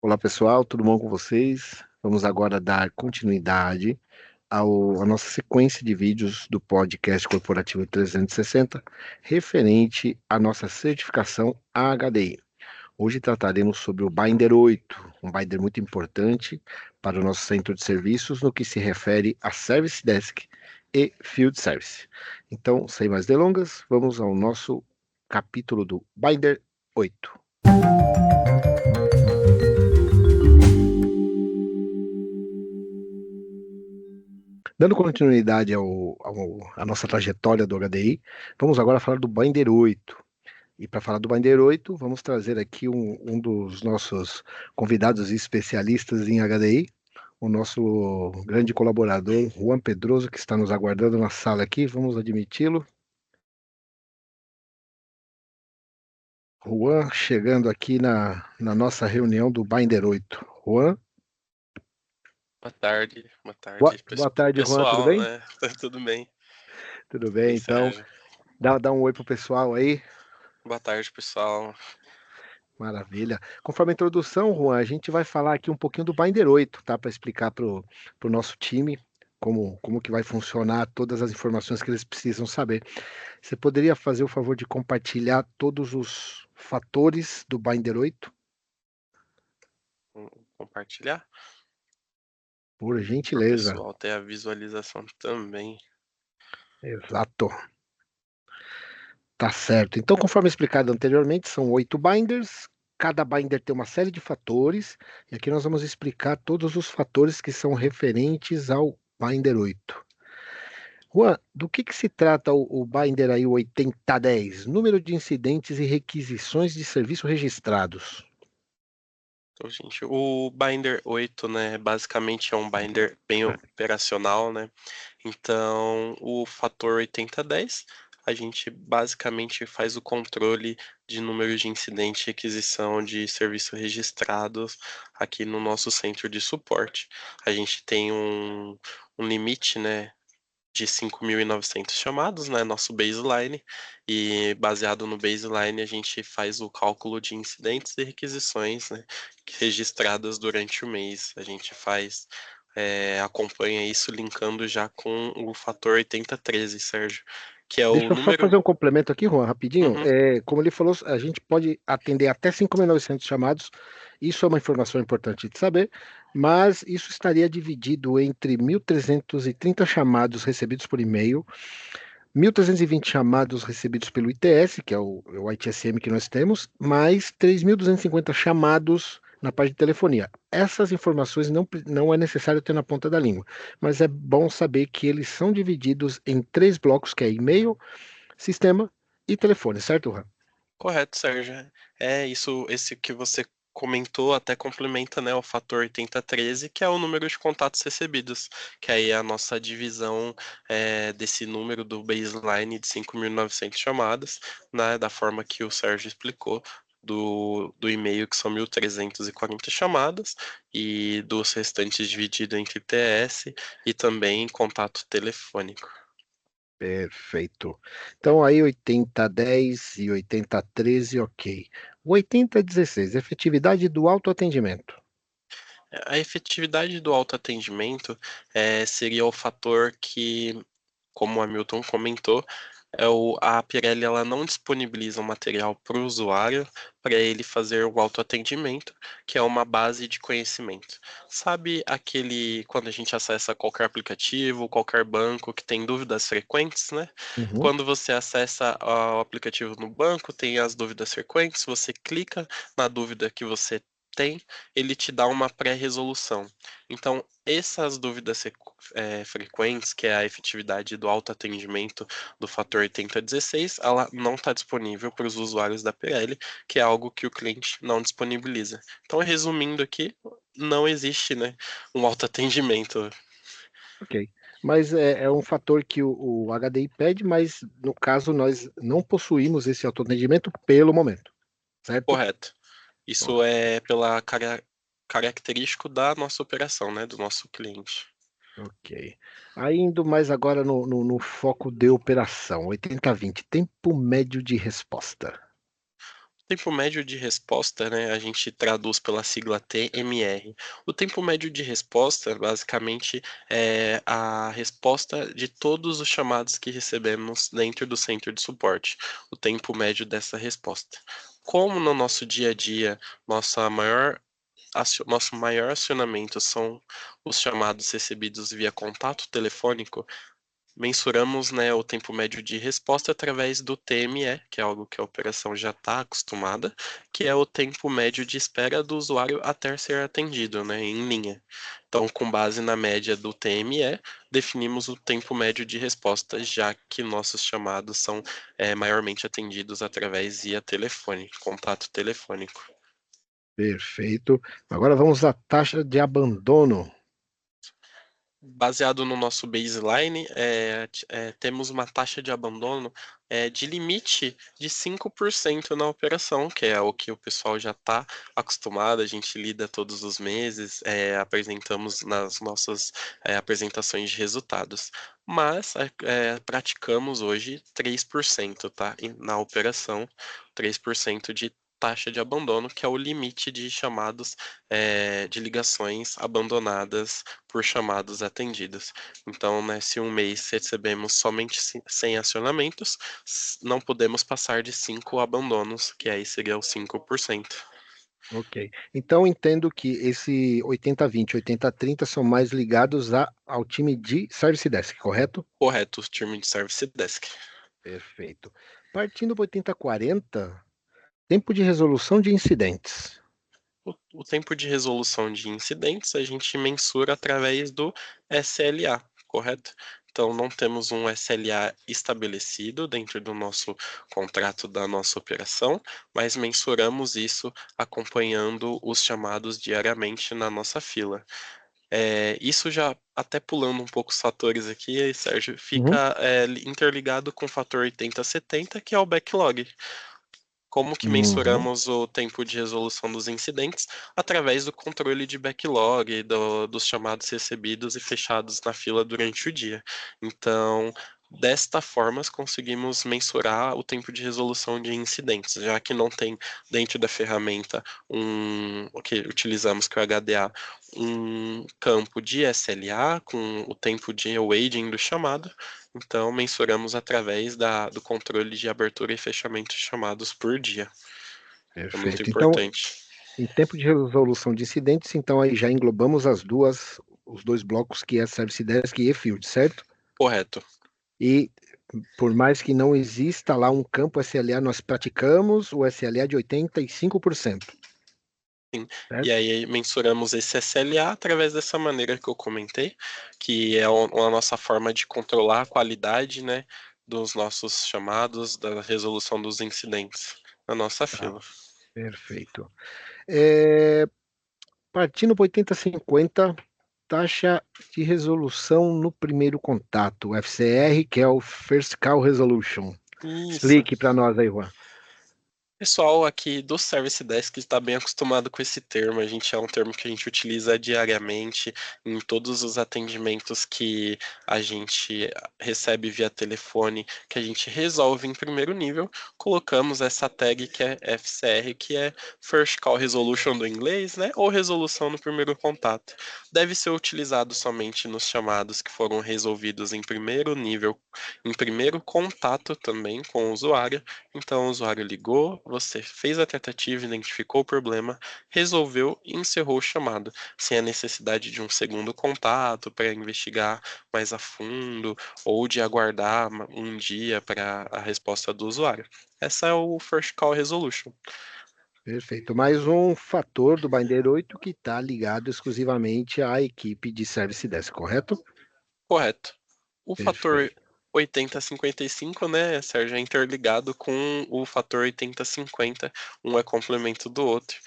Olá pessoal, tudo bom com vocês? Vamos agora dar continuidade à nossa sequência de vídeos do podcast Corporativo 360, referente à nossa certificação HDI. Hoje trataremos sobre o Binder 8, um binder muito importante para o nosso centro de serviços no que se refere a Service Desk e Field Service. Então, sem mais delongas, vamos ao nosso capítulo do Binder 8. Dando continuidade à nossa trajetória do HDI, vamos agora falar do Binder 8. E para falar do Binder 8, vamos trazer aqui um dos nossos convidados e especialistas em HDI, o nosso grande colaborador, Juan Pedroso, que está nos aguardando na sala aqui. Vamos admiti-lo. Juan chegando aqui na nossa reunião do Binder 8. Juan, Boa boa, tarde, boa tarde, Juan, tudo pessoal, bem? né? Tudo bem? Tudo E bem, aí, então. Sérgio? Dá um oi pro pessoal aí. Boa tarde, pessoal. Maravilha. Conforme a introdução, Juan, a gente vai falar aqui um pouquinho do Binder 8, tá? Para explicar para o nosso time como que vai funcionar todas as informações que eles precisam saber. Você poderia fazer o favor de compartilhar todos os fatores do Binder 8, Compartilhar por para o gentileza? pessoal ter a visualização também. Exato. Tá certo. Então, conforme explicado anteriormente, são 8 binders. Cada binder tem uma série de fatores, e aqui nós vamos explicar todos os fatores que são referentes ao Binder 8. Juan, do que se trata o binder aí, o 8010? Número de incidentes e requisições de serviço registrados. Então, gente, o Binder 8, né, basicamente é um binder bem operacional, né? Então, o fator 8010, a gente basicamente faz o controle de números de incidente e requisição de serviço registrados aqui no nosso centro de suporte. A gente tem um limite, né, de 5.900 chamados, né, nosso baseline, e baseado no baseline a gente faz o cálculo de incidentes e requisições, né, registradas durante o mês. A gente acompanha isso linkando já com o fator 8013, Sérgio, que é o Deixa eu só número. fazer um complemento aqui, Juan, rapidinho. Uhum. Como ele falou, a gente pode atender até 5.900 chamados. Isso é uma informação importante de saber, mas isso estaria dividido entre 1.330 chamados recebidos por e-mail, 1.320 chamados recebidos pelo ITS, que é o ITSM que nós temos, mais 3.250 chamados na parte de telefonia. Essas informações não é necessário ter na ponta da língua, mas é bom saber que eles são divididos em três blocos, que é e-mail, sistema e telefone, certo, Ram? Correto, Sérgio. É isso, esse que você comentou até complementa, né, o fator 8013, que é o número de contatos recebidos, que aí é a nossa divisão desse número do baseline de 5.900 chamadas, né, da forma que o Sérgio explicou, do e-mail, que são 1.340 chamadas, e dos restantes dividido entre TS e também contato telefônico. Perfeito. Então aí 8010 e 8013, ok. O 8016, efetividade do autoatendimento. A efetividade do autoatendimento seria o fator que, como o Hamilton comentou, a Pirelli ela não disponibiliza um material para o usuário para ele fazer o autoatendimento, que é uma base de conhecimento. Sabe aquele quando a gente acessa qualquer aplicativo, qualquer banco que tem dúvidas frequentes, né? Uhum. Quando você acessa o aplicativo no banco, tem as dúvidas frequentes, você clica na dúvida que você tem, ele te dá uma pré-resolução. Então, essas dúvidas frequentes, que é a efetividade do autoatendimento do fator 8016, ela não está disponível para os usuários da Pirelli, que é algo que o cliente não disponibiliza. Então, resumindo aqui, não existe, né, um autoatendimento. Ok. Mas é um fator que o HDI pede, mas no caso nós não possuímos esse autoatendimento pelo momento, certo? Correto. Isso é pela característico da nossa operação, né, do nosso cliente. Ok. Aí indo mais agora no foco de operação, 80-20, tempo médio de resposta. Tempo médio de resposta, né, a gente traduz pela sigla TMR. O tempo médio de resposta, basicamente, é a resposta de todos os chamados que recebemos dentro do centro de suporte, o tempo médio dessa resposta. Como no nosso dia a dia, nosso maior acionamento são os chamados recebidos via contato telefônico, mensuramos, né, o tempo médio de resposta através do TME, que é algo que a operação já está acostumada, que é o tempo médio de espera do usuário até ser atendido, né, em linha. Então, com base na média do TME, definimos o tempo médio de resposta, já que nossos chamados são maiormente atendidos através via telefone, contato telefônico. Perfeito. Agora vamos à taxa de abandono. Baseado no nosso baseline, temos uma taxa de abandono de limite de 5% na operação, que é o que o pessoal já está acostumado, a gente lida todos os meses, apresentamos nas nossas apresentações de resultados. Mas praticamos hoje 3%, tá? Na operação, 3% de taxa de abandono, que é o limite de chamados de ligações abandonadas por chamados atendidos. Então, né, se um mês recebemos somente 100 acionamentos, não podemos passar de 5 abandonos, que aí seria o 5%. Ok. Então entendo que esse 80-20, 80-30 são mais ligados ao time de Service Desk, correto? Correto, time de Service Desk. Perfeito. Partindo para 80-40, tempo de resolução de incidentes. O tempo de resolução de incidentes a gente mensura através do SLA, correto? Então, não temos um SLA estabelecido dentro do nosso contrato da nossa operação, mas mensuramos isso acompanhando os chamados diariamente na nossa fila. Isso já, até pulando um pouco os fatores aqui, Sérgio, Uhum. fica interligado com o fator 80-70, que é o backlog. Como que Uhum. mensuramos o tempo de resolução dos incidentes? Através do controle de backlog, dos chamados recebidos e fechados na fila durante o dia. Então, desta forma, conseguimos mensurar o tempo de resolução de incidentes, já que não tem dentro da ferramenta o que utilizamos, que é o HDA, um campo de SLA com o tempo de waiting do chamado. Então, mensuramos através do controle de abertura e fechamento de chamados por dia. É muito Perfeito. Então, importante. em tempo de resolução de incidentes, então aí já englobamos os dois blocos que é Service Desk e Field, certo? Correto. E por mais que não exista lá um campo SLA, nós praticamos o SLA de 85%, Sim. E certo? aí mensuramos esse SLA através dessa maneira que eu comentei, que é a nossa forma de controlar a qualidade, né, dos nossos chamados, da resolução dos incidentes na nossa Tá, fila. perfeito. É, partindo para 80-50, taxa de resolução no primeiro contato, o FCR, que é o First Call Resolution. Isso. Explique para nós aí, Juan. Pessoal aqui do Service Desk está bem acostumado com esse termo. É um termo que a gente utiliza diariamente em todos os atendimentos que a gente recebe via telefone, que a gente resolve em primeiro nível. Colocamos essa tag que é FCR, que é First Call Resolution do inglês, né? Ou resolução no primeiro contato. Deve ser utilizado somente nos chamados que foram resolvidos em primeiro nível, em primeiro contato também com o usuário. Então, o usuário ligou, você fez a tratativa, identificou o problema, resolveu e encerrou o chamado, sem a necessidade de um segundo contato para investigar mais a fundo ou de aguardar um dia para a resposta do usuário. Essa é o First Call Resolution. Perfeito. Mais um fator do Binder 8 que está ligado exclusivamente à equipe de Service Desk, correto? Correto. O fator Perfeito. 80-55, né, Sérgio, é interligado com o fator 80-50, um é complemento do outro.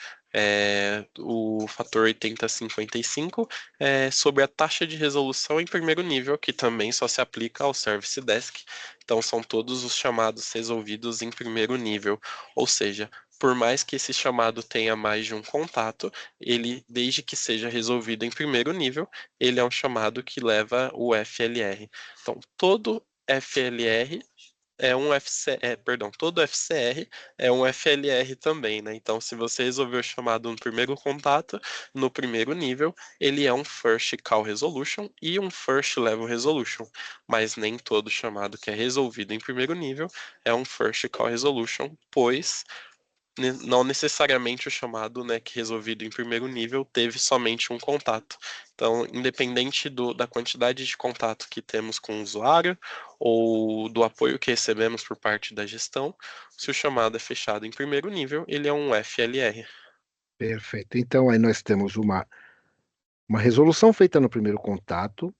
O fator 80-55 é sobre a taxa de resolução em primeiro nível, que também só se aplica ao Service Desk. Então, são todos os chamados resolvidos em primeiro nível, ou seja, por mais que esse chamado tenha mais de um contato, ele, desde que seja resolvido em primeiro nível, ele é um chamado que leva o FLR. Então, todo FLR é um todo FCR é um FLR também, né? Então, se você resolveu o chamado no primeiro contato, no primeiro nível, ele é um First Call Resolution e um First Level Resolution, mas nem todo chamado que é resolvido em primeiro nível é um First Call Resolution, pois não necessariamente o chamado, né, que resolvido em primeiro nível teve somente um contato. Então, independente da quantidade de contato que temos com o usuário ou do apoio que recebemos por parte da gestão, se o chamado é fechado em primeiro nível, ele é um FLR. Perfeito. Então, aí nós temos uma resolução feita no primeiro contato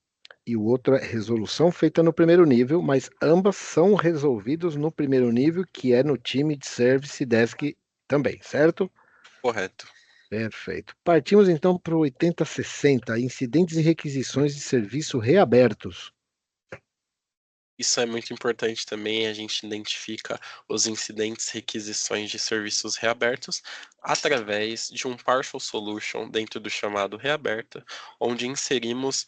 e o outro é resolução feita no primeiro nível, mas ambas são resolvidos no primeiro nível, que é no time de Service Desk também, certo? Correto. Perfeito. Partimos então para o 8060, incidentes e requisições de serviço reabertos. Isso é muito importante também, a gente identifica os incidentes e requisições de serviços reabertos através de um partial solution dentro do chamado reaberta, onde inserimos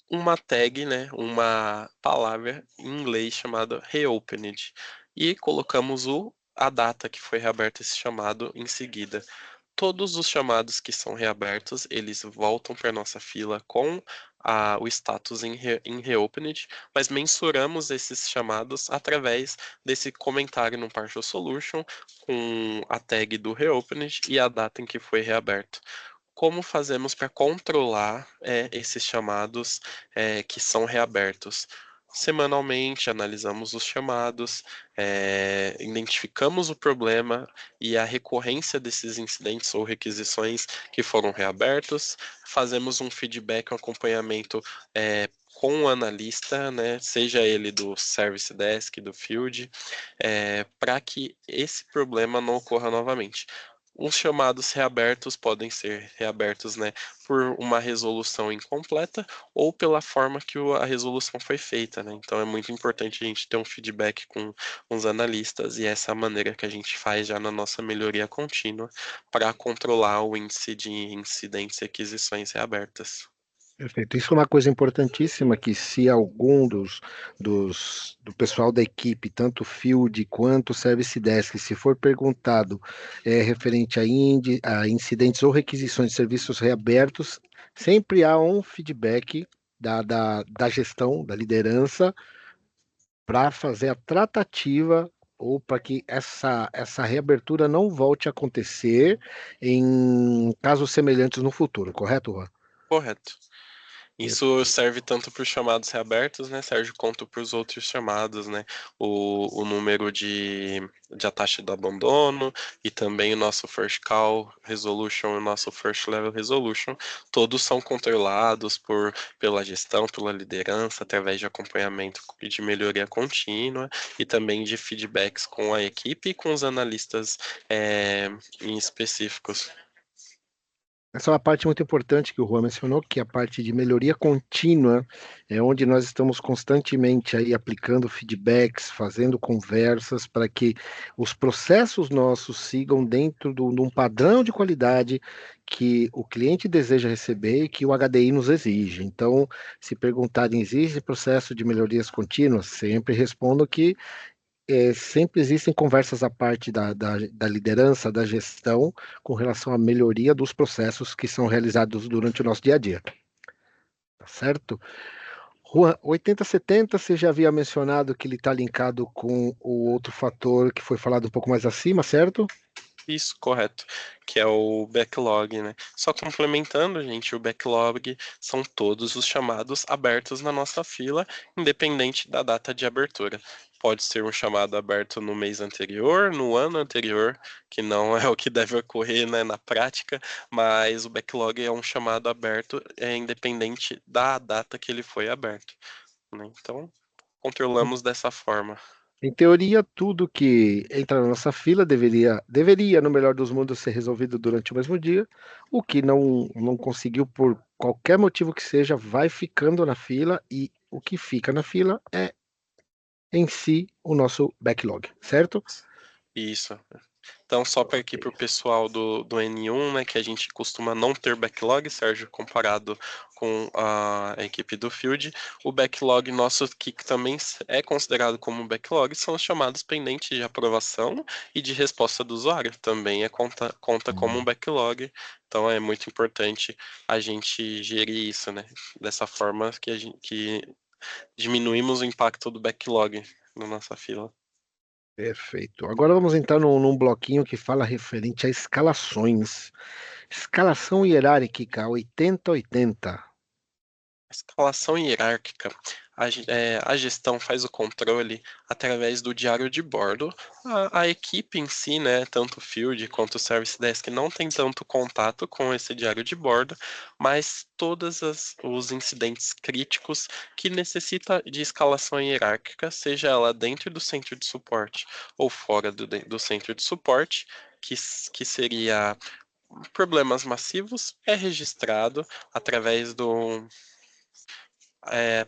uma tag, né, uma palavra em inglês chamada reopened, e colocamos a data que foi reaberto esse chamado em seguida. Todos os chamados que são reabertos, eles voltam para nossa fila com o status em reopened, mas mensuramos esses chamados através desse comentário no partial solution com a tag do reopened e a data em que foi reaberto. Como fazemos para controlar esses chamados que são reabertos? Semanalmente analisamos os chamados, identificamos o problema e a recorrência desses incidentes ou requisições que foram reabertos, fazemos um feedback, um acompanhamento com o analista, né, seja ele do Service Desk, do Field, para que esse problema não ocorra novamente. Os chamados reabertos podem ser reabertos, né, por uma resolução incompleta ou pela forma que a resolução foi feita, né? Então é muito importante a gente ter um feedback com os analistas e essa é a maneira que a gente faz já na nossa melhoria contínua para controlar o índice de incidentes e aquisições reabertas. Perfeito. Isso é uma coisa importantíssima que se algum do pessoal da equipe, tanto Field quanto Service Desk, se for perguntado referente a incidentes ou requisições de serviços reabertos, sempre há um feedback da gestão, da liderança, para fazer a tratativa ou para que essa reabertura não volte a acontecer em casos semelhantes no futuro, correto, Juan? Correto. Isso serve tanto para os chamados reabertos, né? Serve quanto para os outros chamados, né? O número de a taxa de abandono e também o nosso first call resolution, o nosso first level resolution, todos são controlados pela gestão, pela liderança, através de acompanhamento e de melhoria contínua e também de feedbacks com a equipe e com os analistas em específicos. Essa é uma parte muito importante que o Juan mencionou, que é a parte de melhoria contínua, é onde nós estamos constantemente aí aplicando feedbacks, fazendo conversas para que os processos nossos sigam dentro de um padrão de qualidade que o cliente deseja receber e que o HDI nos exige. Então, se perguntarem, existe processo de melhorias contínuas? Sempre respondo que sempre existem conversas à parte da liderança, da gestão, com relação à melhoria dos processos que são realizados durante o nosso dia a dia. Tá certo? Juan, 80-70, você já havia mencionado que ele está linkado com o outro fator que foi falado um pouco mais acima, certo? Isso, correto, que é o backlog, né? Só complementando, gente, o backlog são todos os chamados abertos na nossa fila, independente da data de abertura. Pode ser um chamado aberto no mês anterior, no ano anterior, que não é o que deve ocorrer, né, na prática, mas o backlog é um chamado aberto, independente da data que ele foi aberto, né? Então, controlamos dessa forma. Em teoria, tudo que entra na nossa fila deveria, no melhor dos mundos, ser resolvido durante o mesmo dia. O que não conseguiu, por qualquer motivo que seja, vai ficando na fila e o que fica na fila é em si o nosso backlog, certo? Isso. Então, só para aqui Ok. para o pessoal do N1, né, que a gente costuma não ter backlog, Sérgio, comparado com a equipe do Field, o backlog nosso, que também é considerado como backlog, são os chamados pendentes de aprovação e de resposta do usuário. Também conta como um Hum. backlog. Então, é muito importante a gente gerir isso, né? Dessa forma que diminuímos o impacto do backlog na nossa fila. Perfeito. Agora vamos entrar num bloquinho que fala referente a escalações. Escalação hierárquica 80-80. Escalação hierárquica. A gestão faz o controle através do diário de bordo. A equipe em si, né, tanto o Field quanto o Service Desk, não tem tanto contato com esse diário de bordo, mas todos os incidentes críticos que necessita de escalação hierárquica, seja ela dentro do centro de suporte ou fora do centro de suporte, que seria problemas massivos, é registrado através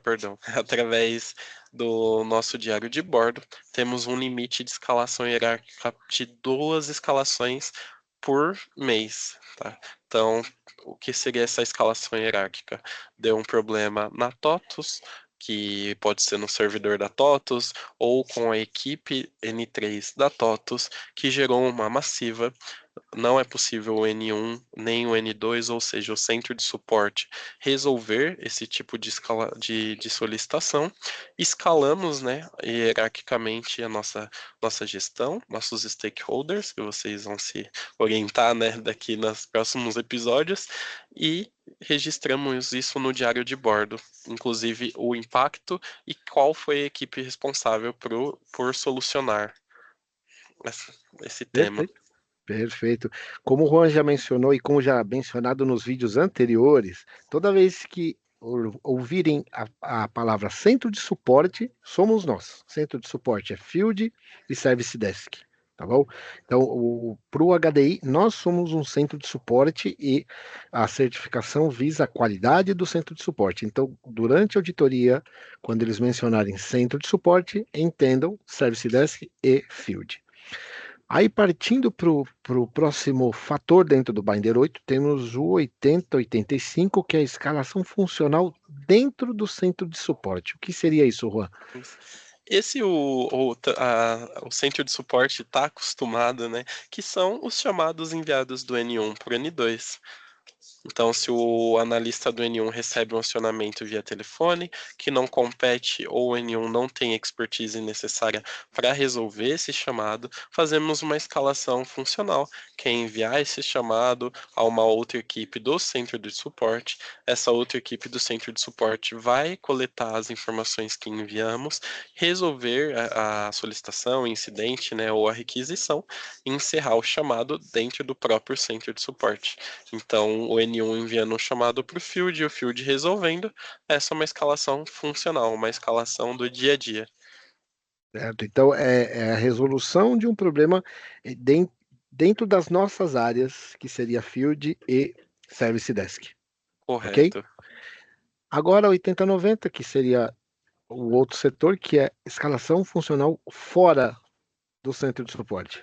perdão, através do nosso diário de bordo. Temos um limite de escalação hierárquica de 2 escalações por mês, tá? Então, o que seria essa escalação hierárquica? Deu um problema na TOTUS, que pode ser no servidor da TOTUS ou com a equipe N3 da TOTUS, que gerou uma massiva. Não é possível o N1 nem o N2, ou seja, o centro de suporte, resolver esse tipo de solicitação. Escalamos, né, hierarquicamente a nossa gestão, nossos stakeholders, que vocês vão se orientar, né, daqui nos próximos episódios, e registramos isso no diário de bordo, inclusive o impacto e qual foi a equipe responsável por solucionar esse tema. Perfeito. Perfeito. Como o Juan já mencionou e como já mencionado nos vídeos anteriores, toda vez que ouvirem a palavra centro de suporte, somos nós. Centro de suporte é Field e Service Desk, tá bom? Então, para o HDI, nós somos um centro de suporte e a certificação visa a qualidade do centro de suporte. Então, durante a auditoria, quando eles mencionarem centro de suporte, entendam Service Desk e Field. Aí, partindo para o próximo fator dentro do Binder 8, temos o 80-85, que é a escalação funcional dentro do centro de suporte. O que seria isso, Juan? Esse o centro de suporte está acostumado, né? Que são os chamados enviados do N1 para o N2. Então, se o analista do N1 recebe um acionamento via telefone que não compete ou o N1 não tem expertise necessária para resolver esse chamado, fazemos uma escalação funcional, que é enviar esse chamado a uma outra equipe do centro de suporte. Essa outra equipe do centro de suporte vai coletar as informações que enviamos, resolver a solicitação, o incidente, né, ou a requisição, e encerrar o chamado dentro do próprio centro de suporte. Então, o N1 enviando um chamado para o Field e o Field resolvendo. Essa é uma escalação funcional, uma escalação do dia a dia. Certo? Então, é a resolução de um problema dentro das nossas áreas, que seria Field e Service Desk, ok? Correto. Agora, 80-90, que seria o outro setor, que é escalação funcional fora do centro de suporte.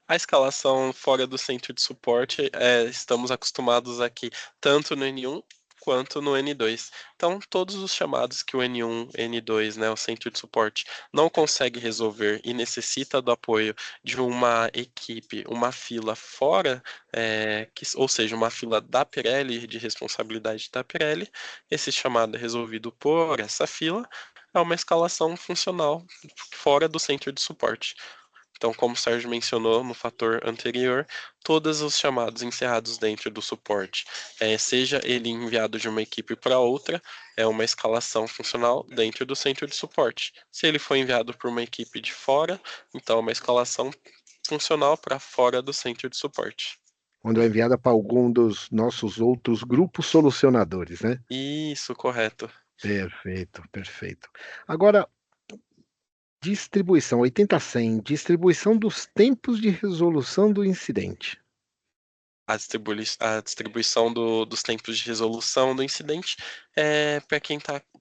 A escalação fora do centro de suporte, estamos acostumados aqui tanto no N1 quanto no N2. Então, todos os chamados que o N1, N2, né, o centro de suporte, não consegue resolver e necessita do apoio de uma equipe, uma fila fora, ou seja, uma fila da Pirelli, de responsabilidade da Pirelli, esse chamado é resolvido por essa fila, é uma escalação funcional fora do centro de suporte. Então, como o Sérgio mencionou no fator anterior, todos os chamados encerrados dentro do suporte, seja ele enviado de uma equipe para outra, é uma escalação funcional dentro do centro de suporte. Se ele foi enviado por uma equipe de fora, então é uma escalação funcional para fora do centro de suporte. Quando é enviada para algum dos nossos outros grupos solucionadores, né? Isso, correto. Perfeito, perfeito. Agora, distribuição 80-100, distribuição dos tempos de resolução do incidente. A distribuição dos tempos de resolução do incidente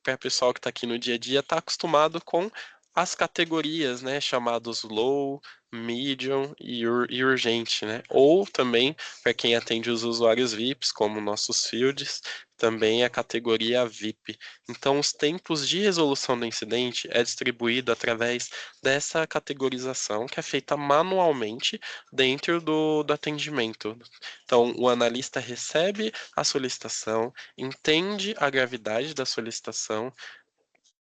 para o pessoal que está aqui no dia a dia, está acostumado com as categorias, né, chamados low, medium e urgente, né? Ou também, para quem atende os usuários VIPs, como nossos fields, também a categoria VIP. Então, os tempos de resolução do incidente é distribuído através dessa categorização que é feita manualmente dentro do atendimento. Então, o analista recebe a solicitação, entende a gravidade da solicitação,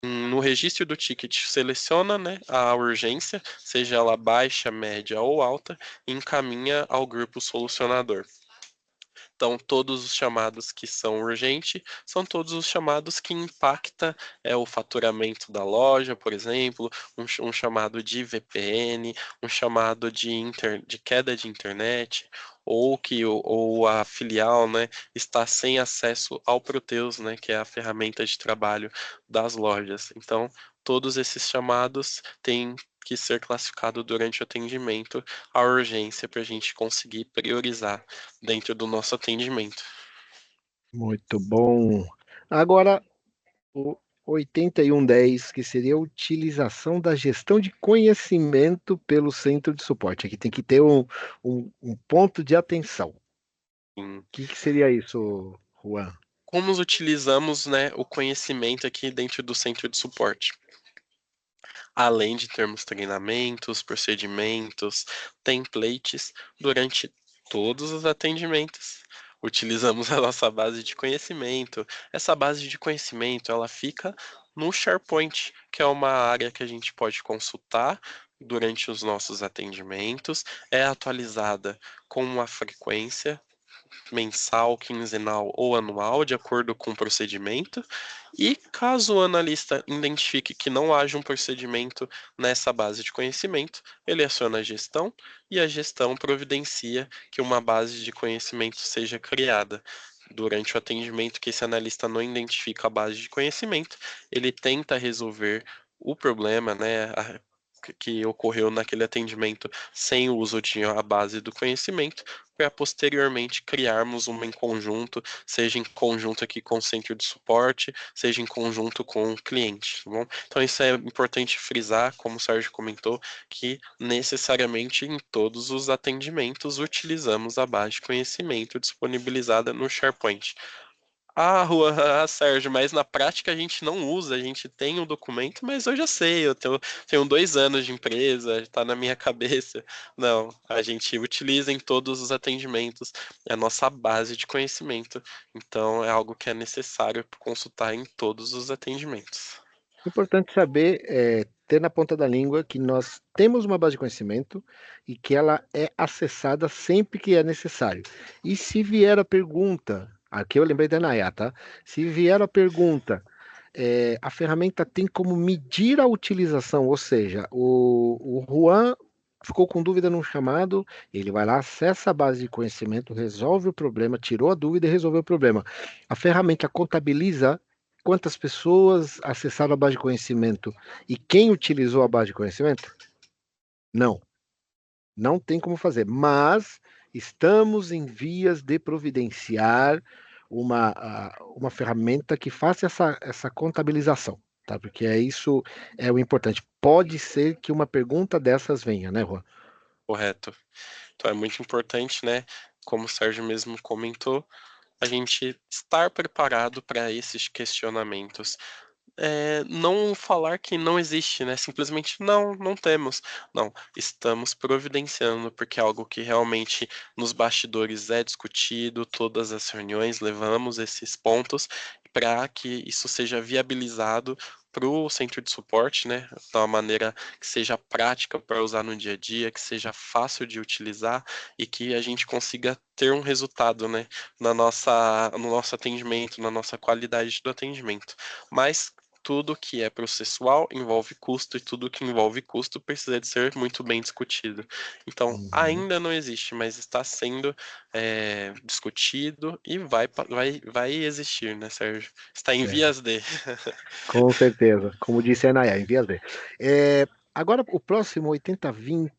no registro do ticket, seleciona, né, a urgência, seja ela baixa, média ou alta, e encaminha ao grupo solucionador. Então, todos os chamados que são urgentes são todos os chamados que impactam o faturamento da loja, por exemplo, um chamado de VPN, um chamado de queda de internet, ou que ou a filial, né, está sem acesso ao Proteus, né, que é a ferramenta de trabalho das lojas. Então, todos esses chamados têm que ser classificado durante o atendimento a urgência para a gente conseguir priorizar dentro do nosso atendimento. Muito bom. Agora, o 8110, que seria a utilização da gestão de conhecimento pelo centro de suporte. Aqui tem que ter um ponto de atenção. O Em que seria isso, Juan? como utilizamos, né, o conhecimento aqui dentro do centro de suporte? Além de termos treinamentos, procedimentos, templates durante todos os atendimentos. Utilizamos a nossa base de conhecimento. Essa base de conhecimento, ela fica no SharePoint, que é uma área que a gente pode consultar durante os nossos atendimentos, é atualizada com uma frequência mensal, quinzenal ou anual, de acordo com o procedimento. E caso o analista identifique que não haja um procedimento nessa base de conhecimento, ele aciona a gestão e a gestão providencia que uma base de conhecimento seja criada. Durante o atendimento que esse analista não identifica a base de conhecimento, ele tenta resolver o problema, né, que ocorreu naquele atendimento sem o uso de a base do conhecimento, para posteriormente criarmos uma em conjunto, seja em conjunto aqui com o centro de suporte, seja em conjunto com o cliente, tá bom? Então isso é importante frisar, como o Sérgio comentou, que necessariamente em todos os atendimentos utilizamos a base de conhecimento disponibilizada no SharePoint. Ah, Juan, Sérgio, mas na prática a gente não usa, a gente tem o documento, mas eu já sei, tenho 2 anos de empresa, está na minha cabeça. Não, a gente utiliza em todos os atendimentos, é a nossa base de conhecimento, então é algo que é necessário consultar em todos os atendimentos. Importante saber, ter na ponta da língua que nós temos uma base de conhecimento e que ela é acessada sempre que é necessário. E se vier a pergunta, aqui eu lembrei da Nayá, tá? Se vier a pergunta, a ferramenta tem como medir a utilização, ou seja, o Juan ficou com dúvida num chamado, ele vai lá, acessa a base de conhecimento, resolve o problema, tirou a dúvida e resolveu o problema. A ferramenta contabiliza quantas pessoas acessaram a base de conhecimento e quem utilizou a base de conhecimento? Não, não tem como fazer, mas estamos em vias de providenciar uma ferramenta que faça essa contabilização, tá? Porque isso é o importante. Pode ser que uma pergunta dessas venha, né, Juan? Correto. Então é muito importante, né? Como o Sérgio mesmo comentou, a gente estar preparado para esses questionamentos. Não falar que não existe, né? Simplesmente não temos. Não, estamos providenciando, porque é algo que realmente nos bastidores é discutido, todas as reuniões levamos esses pontos para que isso seja viabilizado para o centro de suporte, né? De uma maneira que seja prática para usar no dia a dia, que seja fácil de utilizar e que a gente consiga ter um resultado, né? No nosso atendimento, na nossa qualidade do atendimento. Mas tudo que é processual envolve custo e tudo que envolve custo precisa de ser muito bem discutido. Então, Uhum. ainda não existe, mas está sendo discutido e vai existir, né, Sérgio? Está em É, vias de. com certeza. Como disse a Nayá, em vias de. Agora, o próximo 8020,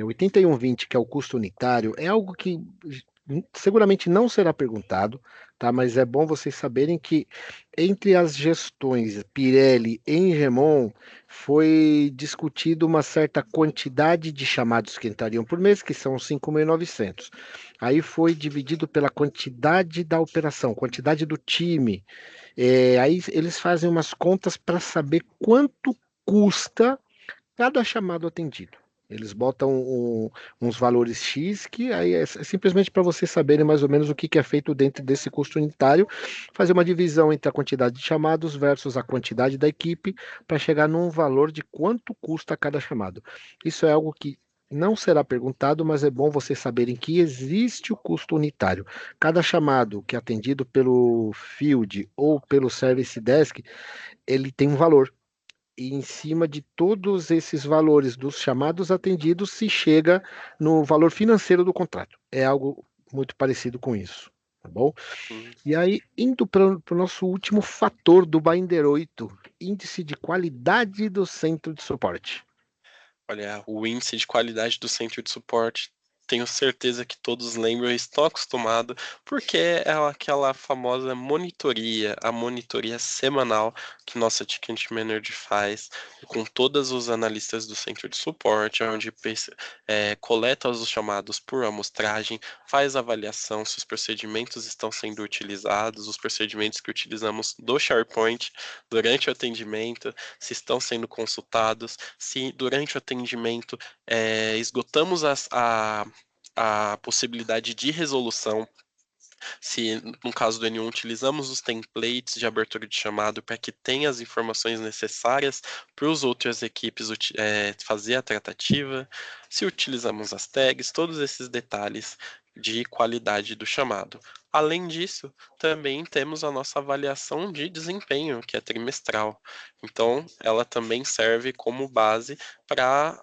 8120, que é o custo unitário, é algo que seguramente não será perguntado, tá? Mas é bom vocês saberem que entre as gestões Pirelli e Engemon foi discutido uma certa quantidade de chamados que entrariam por mês, que são 5.900. Aí foi dividido pela quantidade da operação, quantidade do time. Aí eles fazem umas contas para saber quanto custa cada chamado atendido. Eles botam uns valores X que aí é simplesmente para vocês saberem mais ou menos o que, que é feito dentro desse custo unitário, fazer uma divisão entre a quantidade de chamados versus a quantidade da equipe para chegar num valor de quanto custa cada chamado. Isso é algo que não será perguntado, mas é bom vocês saberem que existe o custo unitário. Cada chamado que é atendido pelo Field ou pelo Service Desk, ele tem um valor e em cima de todos esses valores dos chamados atendidos se chega no valor financeiro do contrato. É algo muito parecido com isso, tá bom? Hum. E aí, indo para o nosso último fator do Binder 8, índice de qualidade do centro de suporte. Olha, o índice de qualidade do centro de suporte, tenho certeza que todos lembram e estão acostumados, porque é aquela famosa monitoria, a monitoria semanal que nossa Ticket Manager faz com todos os analistas do centro de suporte, onde coleta os chamados por amostragem, faz avaliação se os procedimentos estão sendo utilizados, os procedimentos que utilizamos do SharePoint durante o atendimento, se estão sendo consultados, se durante o atendimento esgotamos a possibilidade de resolução, se no caso do N1 utilizamos os templates de abertura de chamado para que tenha as informações necessárias para as outras equipes fazer a tratativa, se utilizamos as tags, todos esses detalhes de qualidade do chamado. Além disso, também temos a nossa avaliação de desempenho, que é trimestral. Então, ela também serve como base para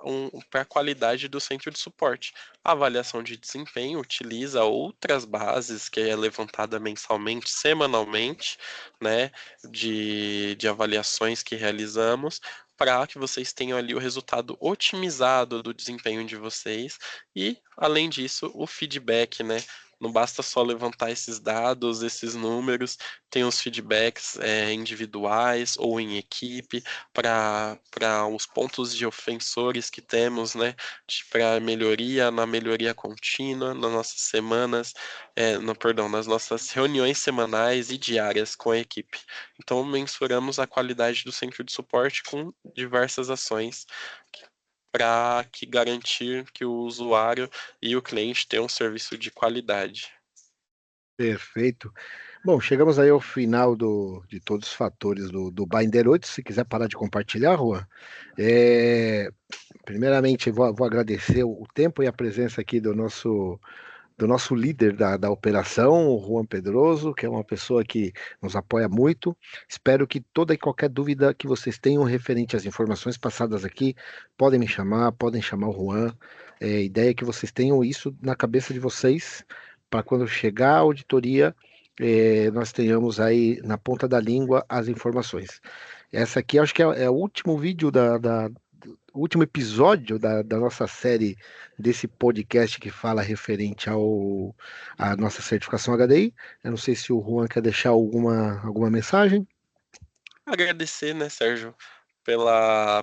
a qualidade do centro de suporte. A avaliação de desempenho utiliza outras bases que é levantada mensalmente, semanalmente, né, de avaliações que realizamos, para que vocês tenham ali o resultado otimizado do desempenho de vocês e, além disso, o feedback, né? Não basta só levantar esses dados, esses números, tem os feedbacks individuais ou em equipe para os pontos de ofensores que temos, né? Para melhoria, na melhoria contínua, nas nossas semanas, perdão, nas nossas reuniões semanais e diárias com a equipe. Então, mensuramos a qualidade do centro de suporte com diversas ações para garantir que o usuário e o cliente tenham um serviço de qualidade. Perfeito. Bom, chegamos aí ao final de todos os fatores do Binder 8. Se quiser parar de compartilhar, Juan. Primeiramente, vou agradecer o tempo e a presença aqui do nosso líder da operação, o Juan Pedroso, que é uma pessoa que nos apoia muito. Espero que toda e qualquer dúvida que vocês tenham referente às informações passadas aqui, podem me chamar, podem chamar o Juan. A ideia é que vocês tenham isso na cabeça de vocês, para quando chegar a auditoria, nós tenhamos aí na ponta da língua as informações. Essa aqui acho que é o último vídeo o último episódio da nossa série desse podcast que fala referente à nossa certificação HDI. Eu não sei se o Juan quer deixar alguma mensagem. Agradecer, né, Sérgio,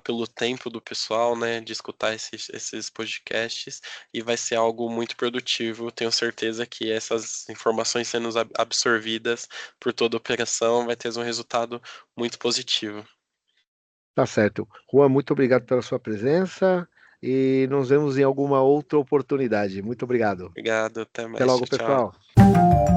pelo tempo do pessoal, né, de escutar esses podcasts, e vai ser algo muito produtivo. Tenho certeza que essas informações sendo absorvidas por toda a operação vai ter um resultado muito positivo. Tá certo. Juan, muito obrigado pela sua presença e nos vemos em alguma outra oportunidade. Muito obrigado. Obrigado, até Até mais, logo, tchau, tchau. pessoal.